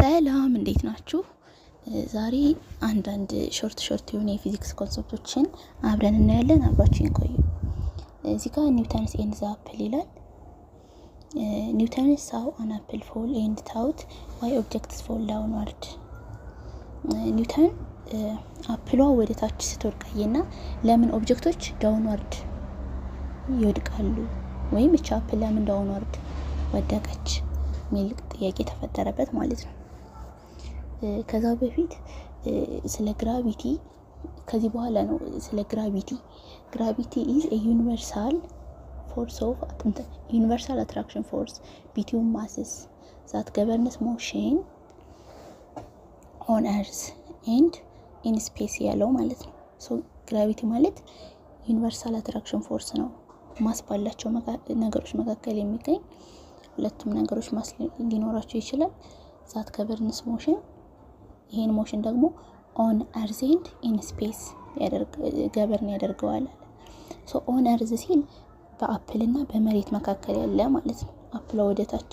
ሰላም እንዴት ናችሁ? ዛሬ አንዳንድ ሾርት የሆነ የፊዚክስ ኮንሰፕቶችን አብረን እናያለን። አብራችሁን ቆዩ። እዚህ ጋር ኒውተንስ ኤንድ ዘ አፕል ይላል። ኒውተንስ ሳው አን አፕል ፎል ኤንድ ታውት ዋይ ኦብጀክትስ ፎል ዳውንዋርድ። ኒውተን አፕሏ ወደ ታች ስትወድቃይና ለምን ኦብጀክቶች ዳውንዋርድ ይወድቃሉ ወይም እቺ አፕል ለምን ዳውንዋርድ ወደቀች ሚል ጥያቄ ተፈጠረበት ማለት ነው። ከዛ በፊት ስለ ግራቪቲ ከዚህ በኋላ ነው ስለ ግራቪቲ ኢዝ ኤ ዩኒቨርሳል አትራክሽን ፎርስ ቢትዊን ማስስ ዛት ገቨርንስ ሞሽን ኦን ኤርዝ ኤንድ ኢን ስፔስ ያለው ማለት ነው። ሶ ግራቪቲ ማለት ዩኒቨርሳል አትራክሽን ፎርስ ነው። ማስ ባላቸው ነገሮች መካከል የሚገኝ ሁለቱም ነገሮች ማስ ሊኖራቸው ይችላል። ዛት ገቨርንስ ሞሽን ይሄን ሞሽን ደግሞ ኦን ኤርዝ ኤንድ ኢን ስፔስ ገቨርን ያደርገዋል። ሶ ኦን ኤርዝ ሲል በአፕል እና በመሬት መካከል ያለ ማለት ነው። አፕሏ ወደ ታች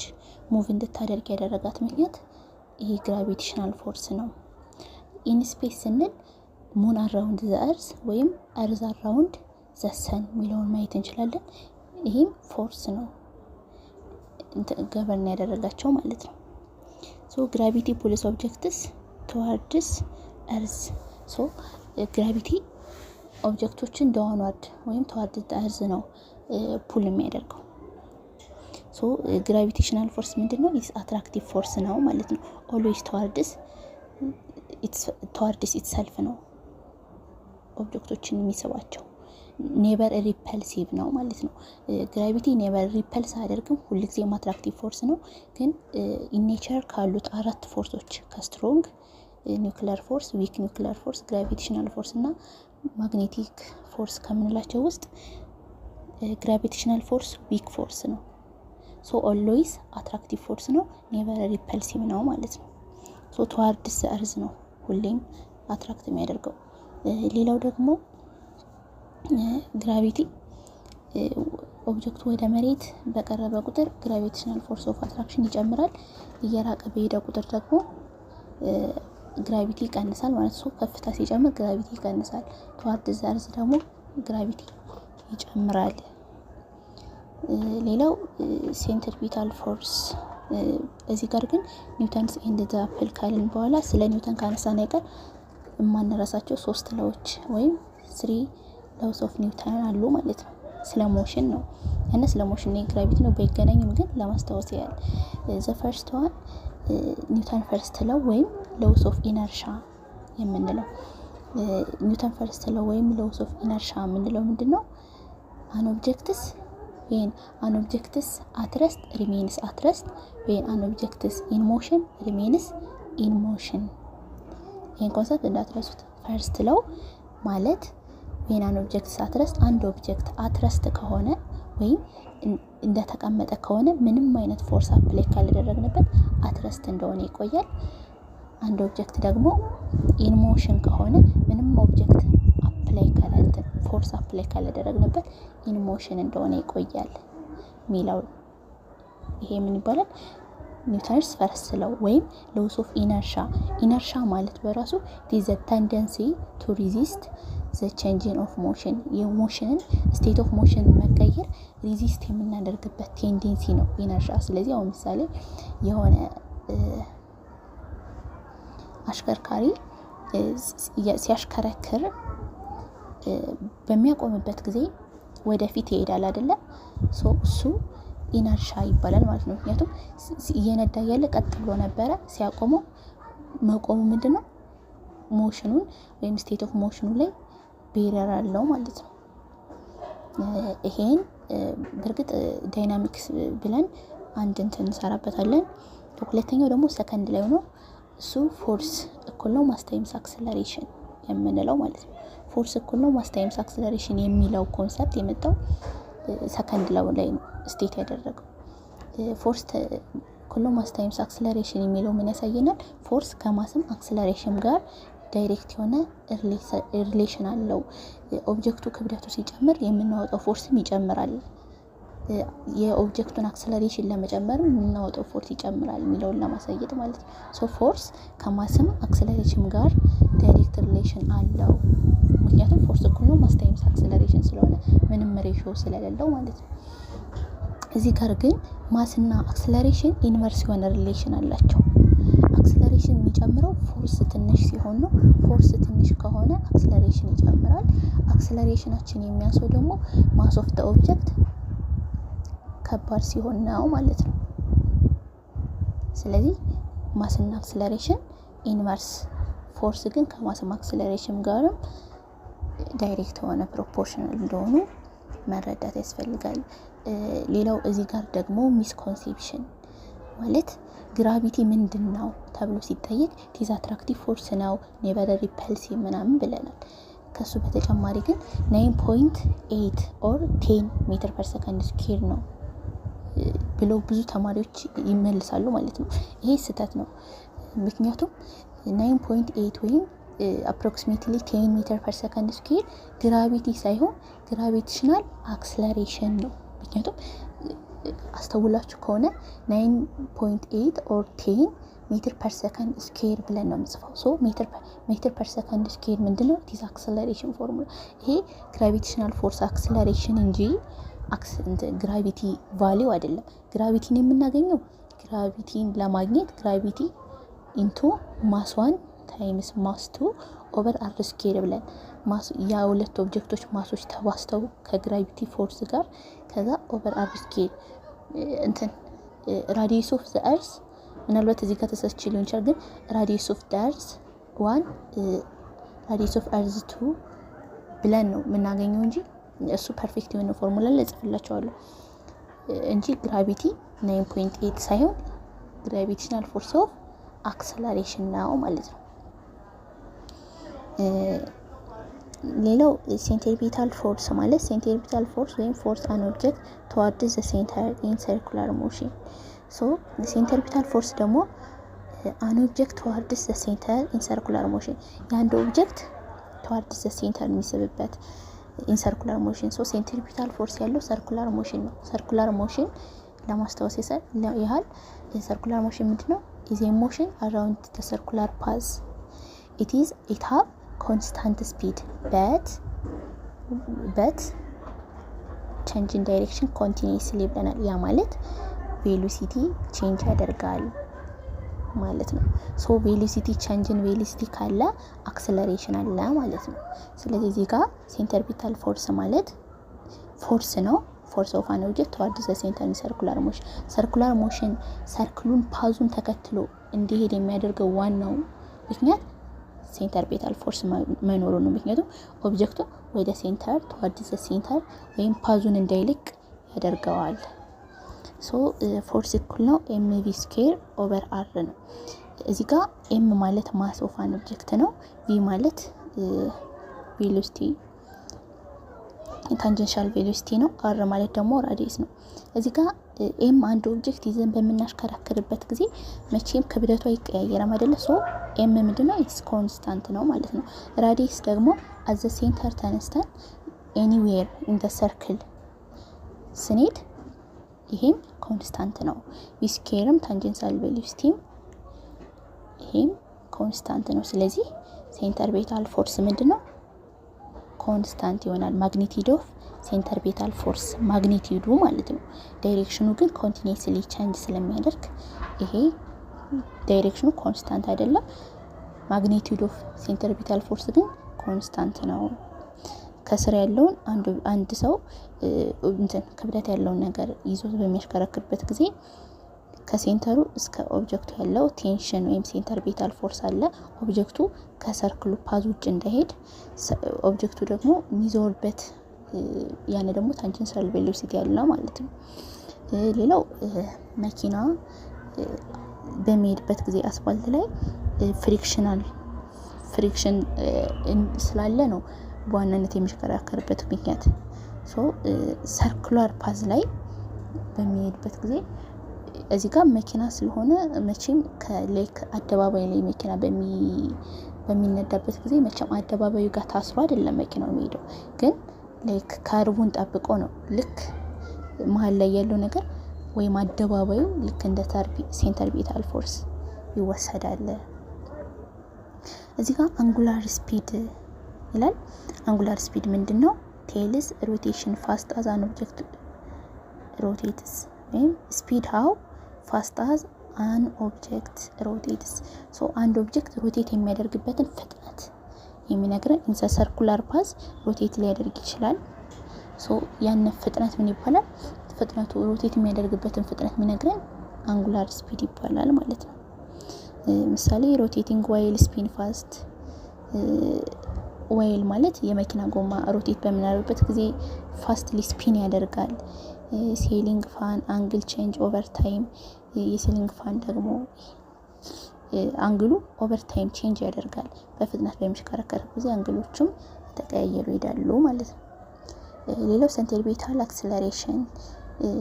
ሙቭ እንድታደርግ ያደረጋት ምክንያት ይሄ ግራቪቴሽናል ፎርስ ነው። ኢን ስፔስ ስንል ሙን አራውንድ ዘ ኤርዝ ወይም ኤርዝ አራውንድ ዘ ሰን ሚለውን ማየት እንችላለን። ይሄም ፎርስ ነው ገቨርን ያደረጋቸው ማለት ነው። ሶ ግራቪቲ ፑልስ ኦብጀክትስ ቱዋርድስ ኤርዝ። ሶ ግራቪቲ ኦብጀክቶችን ዳውንዋርድ ወይም ቱዋርድስ ኤርዝ ነው ፑል የሚያደርገው። ሶ ግራቪቴሽናል ፎርስ ምንድነው? ኢትስ አትራክቲቭ ፎርስ ነው ማለት ነው። ኦልዌይስ ቱዋርድስ ኢትሰልፍ ነው ኦብጀክቶችን የሚስባቸው። ኔቨር ሪፐልሲቭ ነው ማለት ነው። ግራቪቲ ኔቨር ሪፐልስ አያደርግም፣ ሁልጊዜም አትራክቲቭ ፎርስ ነው። ግን ኢን ኔቸር ካሉት አራት ፎርሶች ከስትሮንግ ኒውክሊየር ፎርስ፣ ዊክ ኒውክሊየር ፎርስ፣ ግራቪቴሽናል ፎርስ እና ማግኔቲክ ፎርስ ከምንላቸው ውስጥ ግራቪቴሽናል ፎርስ ዊክ ፎርስ ነው። ሶ ኦልዌይስ አትራክቲቭ ፎርስ ነው፣ ኔቨር ሪፐልሲቭ ነው ማለት ነው። ሶ ቱዋርድስ ኤርዝ ነው ሁሌም አትራክት የሚያደርገው። ሌላው ደግሞ ግራቪቲ ኦብጀክቱ ወደ መሬት በቀረበ ቁጥር ግራቪቴሽናል ፎርስ ኦፍ አትራክሽን ይጨምራል። እየራቀ በሄደ ቁጥር ደግሞ ግራቪቲ ይቀንሳል ማለት ነው። ከፍታ ሲጨምር ግራቪቲ ይቀንሳል። ቱዋርድስ ኤርዝ ደግሞ ግራቪቲ ይጨምራል። ሌላው ሴንትሪፒታል ፎርስ። እዚህ ጋር ግን ኒውተንስ ኤንድ ዘ አፕል ካልን በኋላ ስለ ኒውተን ካነሳን አይቀር የማንረሳቸው 3 ላዎች ወይም 3 ላውስ ኦፍ ኒውተን አሉ ማለት ነው። ስለ ሞሽን ነው እና ስለ ሞሽን ነው ግራቪቲ ነው ባይገናኝም ግን ለማስታወስ ያህል ዘ ፈርስት ዋን ኒውተን ፈርስት ላው ወይም ላውስ ኦፍ ኢነርሻ የምንለው። ኒውተን ፈርስት ላው ወይም ላውስ ኦፍ ኢነርሻ የምንለው ምንድነው? አን ኦብጀክትስ አት ሬስት ሪሜንስ አት ሬስት when an object is in motion remains in motion። ይሄን ኮንሰፕት እንዳትረሱት። ፈርስት ላው ማለት when an object is at rest አንድ ኦብጀክት at rest ከሆነ ወይም እንደተቀመጠ ከሆነ ምንም አይነት ፎርስ አፕላይ ካልተደረገበት at rest እንደሆነ ይቆያል። አንድ ኦብጀክት ደግሞ in motion ከሆነ ምንም ኦብጀክት ፎርስ አፕላይ ካልተደረገበት in motion እንደሆነ ይቆያል ሚለው ይሄ ምን ይባላል? ኒውተንስ ፈርስት ላው ወይም ሎስ ኦፍ ኢነርሻ ማለት በራሱ the tendency to resist the changing of motion የሞሽንን ስቴት ኦፍ ሞሽን መቀየር ሪዚስት የምናደርግበት ቴንደንሲ ነው ኢነርሻ። ስለዚህ አሁን ምሳሌ የሆነ አሽከርካሪ ሲያሽከረክር በሚያቆምበት ጊዜ ወደፊት ይሄዳል አይደለ? እሱ ኢነርሻ ይባላል ማለት ነው። ምክንያቱም እየነዳ ያለ ቀጥ ብሎ ነበረ፣ ሲያቆመው መቆሙ ምንድነው? ሞሽኑን ወይም ስቴት ኦፍ ሞሽኑ ላይ ቤሪየር አለው ማለት ነው። ይሄን በርግጥ ዳይናሚክስ ብለን አንድ እንትን እንሰራበታለን። ሁለተኛው ደግሞ ሰከንድ ላይ ነው። እሱ ፎርስ እኩል ነው ማስ ታይምስ አክሰለሬሽን የምንለው ማለት ነው። ፎርስ እኩል ነው ማስ ታይምስ አክሰለሬሽን የሚለው ኮንሰፕት የመጣው ሰከንድ ላው ላይ ነው ስቴት ያደረገው። ፎርስ እኩል ነው ማስ ታይምስ አክሰለሬሽን የሚለው ምን ያሳየናል? ፎርስ ከማስም አክሰለሬሽን ጋር ዳይሬክት የሆነ ሪሌሽን አለው። ኦብጀክቱ ክብደቱ ሲጨምር የምናወጣው ፎርስም ይጨምራል የኦብጀክቱን አክሰለሬሽን ለመጨመር የምናወጣው ፎርስ ይጨምራል የሚለውን ለማሳየት ማለት ነው። ሶ ፎርስ ከማስም አክሰለሬሽን ጋር ዳይሬክት ሪሌሽን አለው። ምክንያቱም ፎርስ እኩል ነው ማስ ታይምስ አክሰለሬሽን ስለሆነ ምንም ሬሽዮ ስለሌለው ማለት ነው። እዚህ ጋር ግን ማስና አክሰለሬሽን ኢንቨርስ የሆነ ሪሌሽን አላቸው። አክሰለሬሽን የሚጨምረው ፎርስ ትንሽ ሲሆን ነው። ፎርስ ትንሽ ከሆነ አክሰለሬሽን ይጨምራል። አክሰለሬሽናችን የሚያንሰው ደግሞ ማስ ኦፍ ዘ ኦብጀክት ከባድ ሲሆን ነው ማለት ነው። ስለዚህ ማስና አክሰለሬሽን ኢንቨርስ፣ ፎርስ ግን ከማስና አክሰለሬሽን ጋርም ዳይሬክት የሆነ ፕሮፖርሽናል እንደሆኑ መረዳት ያስፈልጋል። ሌላው እዚህ ጋር ደግሞ ሚስኮንሴፕሽን ማለት ግራቪቲ ምንድን ነው ተብሎ ሲጠየቅ ቲዝ አትራክቲቭ ፎርስ ነው ኔቨር ሪፐልሲቭ ምናምን ብለናል። ከሱ በተጨማሪ ግን 9.8 ኦር 10 ሜትር ፐር ሰከንድ ስኩዌር ነው ብለው ብዙ ተማሪዎች ይመልሳሉ ማለት ነው። ይሄ ስህተት ነው። ምክንያቱም 9.8 ወይም approximately 10 ሜትር ፐር ሰከንድ ስኩዌር ግራቪቲ ሳይሆን ግራቪቴሽናል አክሰለሬሽን ነው። ምክንያቱም አስተውላችሁ ከሆነ 9.8 ኦር 10 ሜትር ፐር ሰከንድ ስኩዌር ብለን ነው የምጽፈው። ሶ ሜትር ፐር ሰከንድ ስኩዌር ምንድነው? ዲስ አክሰለሬሽን ፎርሙላ። ይሄ ግራቪቴሽናል ፎርስ አክሰለሬሽን እንጂ ግራቪቲ ቫሊው አይደለም። ግራቪቲን የምናገኘው ግራቪቲን ለማግኘት ግራቪቲ ኢንቱ ማስ 1 ታይምስ ማስ 2 ኦቨር አር ስኩዌር ብለን የሁለት ኦብጀክቶች ማሶች ተባስተው ከግራቪቲ ፎርስ ጋር ከዛ ኦቨር አር ስኩዌር ራዲየስ ኦፍ ዘ እርዝ ምናልባት እዚህ ጋር ተሰስቼ ሊሆን ይችላል፣ ግን ራዲየስ ኦፍ ዘ እርዝ 1 ራዲየስ ኦፍ እርዝ 2 ብለን ነው የምናገኘው እንጂ እሱ ፐርፌክት የሆነ ፎርሙላ ላይ ጽፍላችኋለሁ እንጂ ግራቪቲ 9.8 ሳይሆን ግራቪቴሽናል ፎርስ ኦፍ አክሰለሬሽን ነው ማለት ነው። ሌላው ሴንትሪፒታል ፎርስ ማለት ሴንትሪፒታል ፎርስ ወይም ፎርስ አን ኦብጀክት ቱዋርድስ ዘ ሴንተር ኢን ሰርኩላር ሞሽን። ሶ ሴንትሪፒታል ፎርስ ደግሞ አን ኦብጀክት ቱዋርድስ ዘ ሴንተር ኢን ሰርኩላር ሞሽን የአንድ ኦብጀክት ቱዋርድስ ዘ ሴንተር የሚስብበት ኢን ሰርኩላር ሞሽን። ሶ ሴንትሪፒታል ፎርስ ያለው ሰርኩላር ሞሽን ነው። ሰርኩላር ሞሽን ለማስታወስ ያህል ሰርኩላር ሞሽን ምንድነው? ኢዝ ኤ ሞሽን አራውንድ ዘ ሰርኩላር ፓዝ it have constant speed but change in direction continuously ብለናል። ያ ማለት ቬሎሲቲ ቼንጅ ያደርጋል ማለት ነው። ሶ ቬሎሲቲ ቼንጅን ቬሎሲቲ ካለ አክሰለሬሽን አለ ማለት ነው። ስለዚህ እዚህ ጋር ሴንትሪፒታል ፎርስ ማለት ፎርስ ነው። ፎርስ ኦፍ አን ኦብጀክት ቱዋርድስ ዘ ሴንተር ኢን ሰርኩላር ሞሽን። ሰርኩላር ሞሽን ሰርክሉን ፓዙን ተከትሎ እንዲሄድ የሚያደርገው ዋናው ምክንያት ሴንትሪፒታል ፎርስ መኖሩ ነው። ምክንያቱም ኦብጀክቱ ወደ ሴንተር ቱዋርድስ ዘ ሴንተር ወይም ፓዙን እንዳይልቅ ያደርገዋል። ሶ ፎርስ እኩል ነው ኤምቪ ስኩዌር ኦቨር አር ነው። እዚህ ጋር ኤም ማለት ማስ ኦፍ አን ኦብጀክት ነው። ቪ ማለት ቬሎሲቲ ታንጀንሻል ቬሎሲቲ ነው። አር ማለት ደግሞ ራዲየስ ነው። እዚህ ጋር ኤም አንድ ኦብጀክት ይዘን በምናሽከራክርበት ጊዜ መቼም ክብደቱ አይቀያየርም አይደለ? ሶ ኤም ምንድነው? ኢትስ ኮንስታንት ነው ማለት ነው። ራዲየስ ደግሞ አት ዘ ሴንተር ተነስተን ኤኒዌር ኢን ዘ ሰርክል ስንሄድ ይሄም ኮንስታንት ነው። ቪ ስኩዌርም ታንጀንሻል ቬሎሲቲም ይሄም ኮንስታንት ነው። ስለዚህ ሴንትሪፒታል ፎርስ ምንድነው? ኮንስታንት ይሆናል። ማግኒቲዩድ ኦፍ ሴንትሪፒታል ፎርስ ማግኒቲዩዱ ማለት ነው። ዳይሬክሽኑ ግን ኮንቲኒዩስሊ ቼንጅ ስለሚያደርግ ይሄ ዳይሬክሽኑ ኮንስታንት አይደለም። ማግኒቲዩድ ኦፍ ሴንትሪፒታል ፎርስ ግን ኮንስታንት ነው። ከስር ያለውን አንድ ሰው ክብደት ያለውን ነገር ይዞ በሚያሽከረክርበት ጊዜ ከሴንተሩ እስከ ኦብጀክቱ ያለው ቴንሽን ወይም ሴንትሪፒታል ፎርስ አለ። ኦብጀክቱ ከሰርክሉ ፓዝ ውጭ እንዳይሄድ ኦብጀክቱ ደግሞ የሚዞርበት ያን ደግሞ ታንጀንሻል ቬሎሲቲ ያለው ማለት ነው። ሌላው መኪና በሚሄድበት ጊዜ አስፋልት ላይ ፍሪክሽን ስላለ ነው በዋናነት የሚሽከራከርበት ምክንያት። ሶ ሰርኩላር ፓዝ ላይ በሚሄድበት ጊዜ እዚህ ጋር መኪና ስለሆነ መቼም ከሌክ አደባባይ ላይ መኪና በሚነዳበት ጊዜ መቼም አደባባዩ ጋር ታስሮ አይደለም መኪናው የሚሄደው፣ ግን ሌክ ከርቡን ጠብቆ ነው። ልክ መሃል ላይ ያለው ነገር ወይም አደባባዩ ልክ እንደ ሴንተርቢታል ፎርስ ይወሰዳል። እዚህ ጋር አንጉላር ስፒድ ይላል። አንጉላር ስፒድ ምንድነው? ቴልስ ሮቴሽን ፋስት አዝ አን ኦብጀክት ሮቴትስ ወይም ስፒድ ሃው ፋስት አዝ አን ኦብጀክት ሮቴትስ። ሶ አንድ ኦብጀክት ሮቴት የሚያደርግበትን ፍጥነት የሚነግረን ኢን ሰርኩላር ፓዝ ሮቴት ሊያደርግ ይችላል። ሶ ያን ፍጥነት ምን ይባላል? ፍጥነቱ ሮቴት የሚያደርግበትን ፍጥነት የሚነግረን አንጉላር ስፒድ ይባላል ማለት ነው። ምሳሌ ሮቴቲንግ ዋይል ስፒን ፋስት። ዋይል ማለት የመኪና ጎማ ሮቴት በምናደርግበት ጊዜ ፋስትሊ ስፒን ያደርጋል። ሴሊንግ ፋን አንግል ቼንጅ ኦቨር ታይም። የሴሊንግ ፋን ደግሞ አንግሉ ኦቨር ታይም ቼንጅ ያደርጋል። በፍጥነት በሚሽከረከር ጊዜ አንግሎቹም ተቀያየሩ ይሄዳሉ ማለት ነው። ሌላው ሴንተርቤታል አክሰለሬሽን።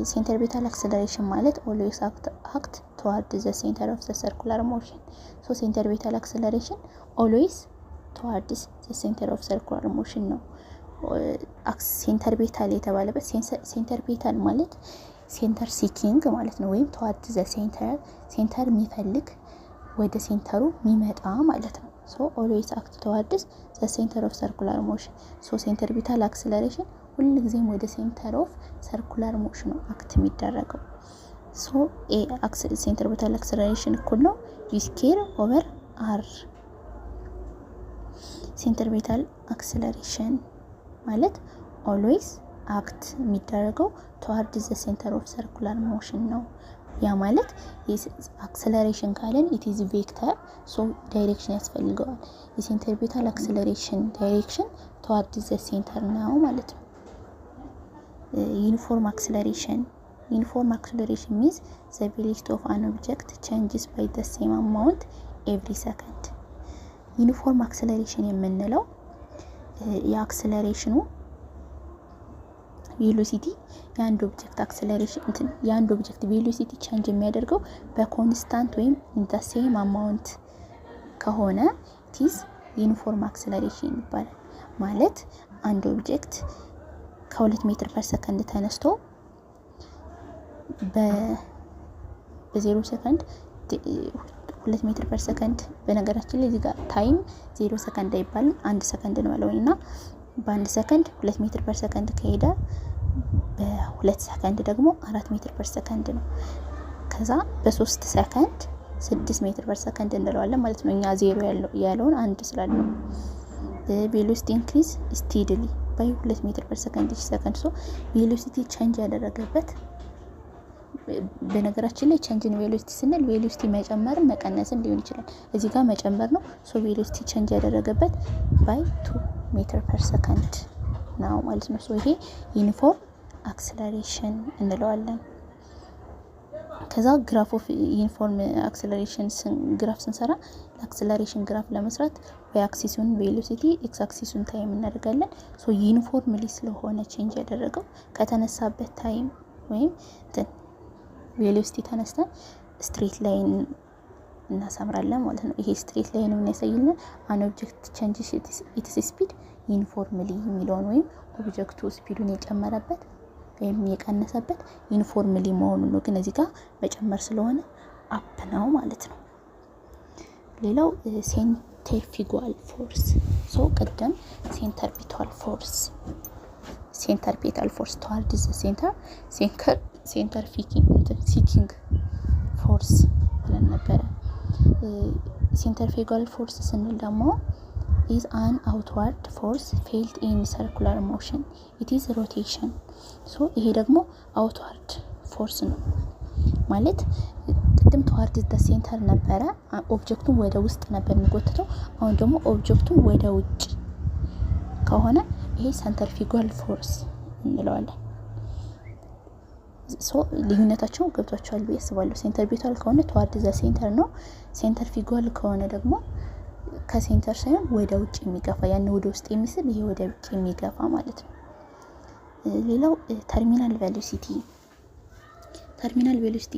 ሴንተርቤታል አክሰለሬሽን ማለት ኦልዌይስ አክት ቱዋርድ ዘ ሴንተር ኦፍ ዘ ሰርኩላር ሞሽን። ሶ ሴንተርቤታል አክሰለሬሽን ኦልዌይስ ቱዋርድስ ዘ ሴንተር ኦፍ ሰርኩላር ሞሽን ነው። ሴንተርቤታል የተባለበት ሴንተርቤታል ማለት ሴንተር ሲኪንግ ማለት ነው። ወይም ቱዋርድ ዘ ሴንተር የሚፈልግ ወደ ሴንተሩ የሚመጣ ማለት ነው። ሶ ኦልዌይስ አክት ቱዋርድስ ዘ ሴንተር ኦፍ ሰርኩላር ሞሽን። ሶ ሴንተርቤታል አክሰለሬሽን ሁልጊዜም ወደ ሴንተር ኦፍ ሰርኩላር ሞሽን ነው አክት የሚደረገው። ሶ ሴንተርቤታል አክሰለሬሽን እኩል ነው ቪ ስኩዌር ኦቨር አር። ሴንተርቤታል አክሰለሬሽን ማለት ኦልዌይስ አክት የሚደረገው ቱዋርድ ዘ ሴንተር ኦፍ ሰርኩላር ሞሽን ነው። ያ ማለት አክሰለሬሽን ካለን ኢት ኢዝ ቬክተር ሶ ዳይሬክሽን ያስፈልገዋል። የሴንተርቤታል አክሰለሬሽን ዳይሬክሽን ቱዋርድ ዘ ሴንተር ነው ማለት ነው። ዩኒፎርም አክሰለሬሽን means the velocity of an object changes by the same amount every second. ዩኒፎርም አክሰለሬሽን የምንለው የአክሰለሬሽኑ ቬሎሲቲ የአንድ ኦብጀክት አክሰለሬሽን የአንድ ኦብጀክት ቬሎሲቲ ቼንጅ የሚያደርገው በኮንስታንት ወይም ኢን ዘ ሴም አማውንት ከሆነ ቲስ ዩኒፎርም አክሰለሬሽን ይባላል። ማለት አንድ ኦብጀክት ከ2 ሜትር ፐር ሰከንድ ተነስቶ በ0 ሰከንድ 2 ሜትር ፐር ሰከንድ በነገራችን ላይ እዚህ ጋር ታይም 0 ሰከንድ አይባልም 1 ሰከንድ ነው ያለውና በ1 ሰከንድ 2 ሜትር ፐር ሰከንድ ከሄደ በ2 ሰከንድ ደግሞ 4 ሜትር ፐር ሰከንድ ነው። ከዛ በ3 ሰከንድ 6 ሜትር ፐር ሰከንድ እንለዋለን ማለት ነው። እኛ 0 ያለውን 1 ስላለው ቬሎሲቲ ኢንክሪዝ ስቴዲሊ ባይ 2 ሜትር ፐር ሰከንድ each ሰከንድ። ሶ ቬሎሲቲ ቼንጅ ያደረገበት በነገራችን ላይ ቼንጅን ቬሎሲቲ ስንል ቬሎሲቲ መጨመርም መቀነስም ሊሆን ይችላል። እዚህ ጋር መጨመር ነው። ሶ ቬሎሲቲ ቼንጅ ያደረገበት ባይ 2 ሜትር ፐር ሰከንድ ነው ማለት ነው። ሶ ይሄ ዩኒፎርም አክሰለሬሽን እንለዋለን። ከዛ ግራፍ ኦፍ ዩኒፎርም አክሰለሬሽን ግራፍ ስንሰራ አክሰለሬሽን ግራፍ ለመስራት በአክሲሱን ቬሎሲቲ ኤክስ አክሲሱን ታይም እናደርጋለን። ሶ ዩኒፎርምሊ ስለሆነ ቼንጅ ያደረገው ከተነሳበት ታይም ወይም ቬሎሲቲ ተነስተን ስትሬት ላይን እናሰምራለን ማለት ነው። ይሄ ስትሬት ላይን ምን ያሳይልና አን ኦብጀክት ቼንጅስ ኢትስ ስፒድ ዩኒፎርምሊ የሚለውን ወይም ኦብጀክቱ ስፒዱን የጨመረበት ወይም የቀነሰበት ዩኒፎርምሊ መሆኑን ነው። ግን እዚህ ጋር መጨመር ስለሆነ አፕ ነው ማለት ነው። ሌላው ሴንተርፊጓል ፎርስ ሶ ቀደም ሴንተርቤታል ፎርስ ተዋርድ ዘ ሴንተር ሲኪንግ ፎርስ ብለን ነበረ። ሴንተርፊጓል ፎርስ ስንል ደግሞ is an outward force felt in circular motion. It is rotation. so ይሄ ደግሞ outward force ነው ማለት ቅድም toward the center ነበረ ኦብጀክቱን ወደ ውስጥ ነበር የሚጎትተው። አሁን ደግሞ ኦብጀክቱን ወደ ውጭ ከሆነ ይሄ ሴንተርፊጓል ፎርስ እንለዋለን። ሶ ልዩነታቸው ገብቷቸዋል ብዬ አስባለሁ። ሴንተርቤታል ከሆነ toward the center ነው። ሴንተርፊጓል ከሆነ ደግሞ ከሴንተር ሳይሆን ወደ ውጭ የሚገፋ ያን ወደ ውስጥ የሚስብ ይሄ ወደ ውጭ የሚገፋ ማለት ነው። ሌላው ተርሚናል ቬሎሲቲ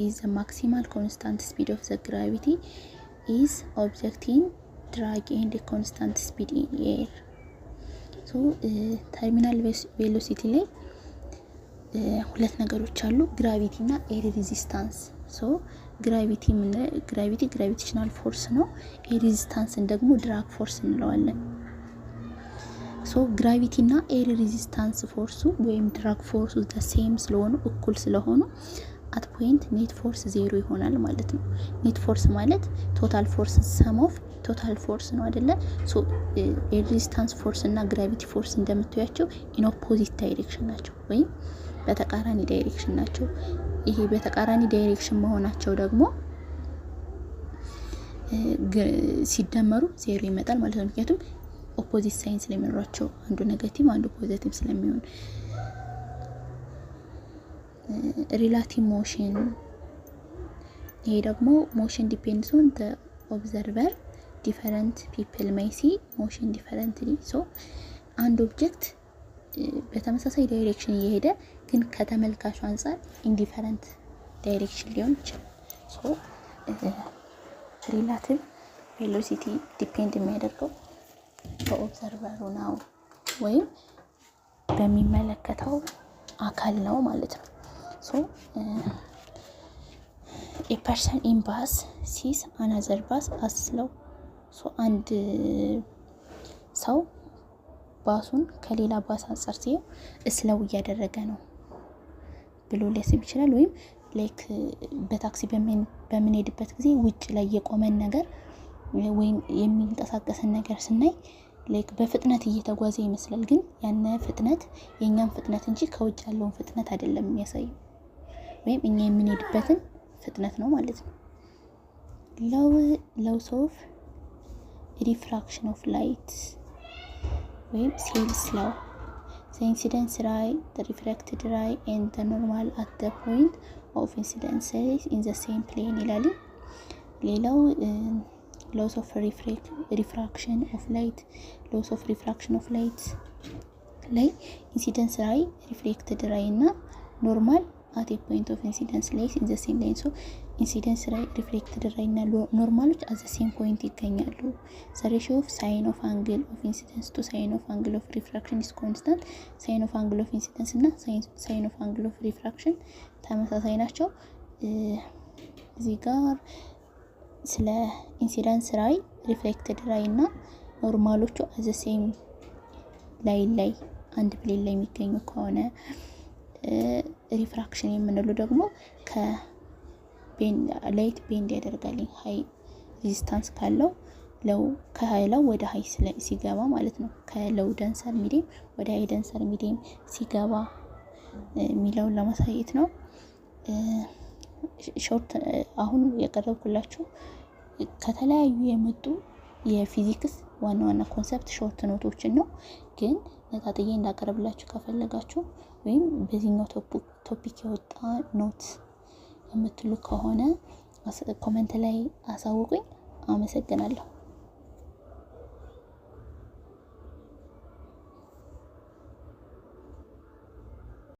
is the maximal constant speed of the gravity is object in drag and constant speed in air. so ተርሚናል ቬሎሲቲ ላይ ሁለት ነገሮች አሉ፣ ግራቪቲ እና ኤር ሬዚስታንስ። ሶ ግራቪቲ ግራቪቴሽናል ፎርስ ነው። ኤር ሬዚስታንስን ደግሞ ድራግ ፎርስ እንለዋለን። ሶ ግራቪቲ እና ኤር ሬዚስታንስ ፎርሱ ወይም ድራግ ፎርሱ ሴም ስለሆኑ እኩል ስለሆኑ አት ፖይንት ኔት ፎርስ 0 ይሆናል ማለት ነው። ኔት ፎርስ ማለት ቶታል ፎርስ ሰም ኦፍ ቶታል ፎርስ ነው አይደለ? ሶ ኤር ሬዚስታንስ ፎርስ እና ግራቪቲ ፎርስ እንደምታዩቸው ኢን ኦፖዚት ዳይሬክሽን ናቸው ወይም በተቃራኒ ዳይሬክሽን ናቸው። ይሄ በተቃራኒ ዳይሬክሽን መሆናቸው ደግሞ ሲደመሩ 0 ይመጣል ማለት ነው። ምክንያቱም ኦፖዚት ሳይን ስለሚኖራቸው አንዱ ኔጌቲቭ አንዱ ፖዚቲቭ ስለሚሆን። ሪላቲቭ ሞሽን፣ ይሄ ደግሞ ሞሽን ዲፔንድስ ኦን ዘ ኦብዘርቨር ዲፈረንት ፒፕል ሜይ ሲ ሞሽን ዲፈረንትሊ። ሶ አንድ ኦብጀክት በተመሳሳይ ዳይሬክሽን እየሄደ ግን ከተመልካቹ አንፃር ኢንዲፈረንት ዳይሬክሽን ሊሆን ይችላል። ሶ ሪላቲቭ ቬሎሲቲ ዲፔንድ የሚያደርገው በኦብዘርቨሩ ነው ወይም በሚመለከተው አካል ነው ማለት ነው። ሶ ኤ ፐርሰን ኢን ባስ ሲስ አናዘር ባስ አስ ስሎው። ሶ አንድ ሰው ባሱን ከሌላ ባስ አንፃር ሲየው ስለው እያደረገ ነው ብሎ ሊያስብ ይችላል። ወይም ላይክ በታክሲ በምንሄድበት ጊዜ ውጭ ላይ የቆመን ነገር ወይም የሚንቀሳቀስን ነገር ስናይ ላይክ በፍጥነት እየተጓዘ ይመስላል፣ ግን ያነ ፍጥነት የኛን ፍጥነት እንጂ ከውጭ ያለውን ፍጥነት አይደለም የሚያሳየው፣ ወይም እኛ የምንሄድበትን ፍጥነት ነው ማለት ነው። ሎስ ኦፍ ሪፍራክሽን ኦፍ ላይት ወይም ሴልስ ላው the incidence ray, the refracted ray and the normal at the point of incidence rays in the same plane ይላል። ሌላው loss of refraction of light ላይ ኢንሲደንስ ራይ ሪፍሌክትድ ራይ እና ኖርማል at a point of incidence rays in the same line። so ኢንሲደንስ ራይ ሪፍሌክትድ ራይ እና ኖርማሎች at the same point ይገኛሉ። the ratio of sin of angle of incidence to sin of angle of refraction is constant። sin of angle of incidence እና sin of angle of refraction ተመሳሳይ ናቸው። እዚህ ጋር ስለ ኢንሲደንስ ራይ ሪፍሌክትድ ራይ እና ኖርማሎቹ at the same ላይን ላይ አንድ ፕሌን ላይ የሚገኙ ከሆነ ሪፍራክሽን የምንለው ደግሞ ላይት ቤንድ ያደርጋል። ሃይ ሬዚስታንስ ካለው ከሃይላው ወደ ሃይ ሲገባ ማለት ነው። ከሎው ደንሰር ሚዲየም ወደ ሃይ ደንሰር ሚዲየም ሲገባ የሚለውን ለማሳየት ነው። ሾርት አሁን የቀረብኩላችሁ ከተለያዩ የመጡ የፊዚክስ ዋና ኮንሰፕት ሾርት ኖቶችን ነው። ግን ነጣጥዬ እንዳቀርብላችሁ ከፈለጋችሁ ወይም በዚህኛው ቶፒክ የወጣ ኖት የምትሉ ከሆነ ኮሜንት ላይ አሳውቁኝ። አመሰግናለሁ።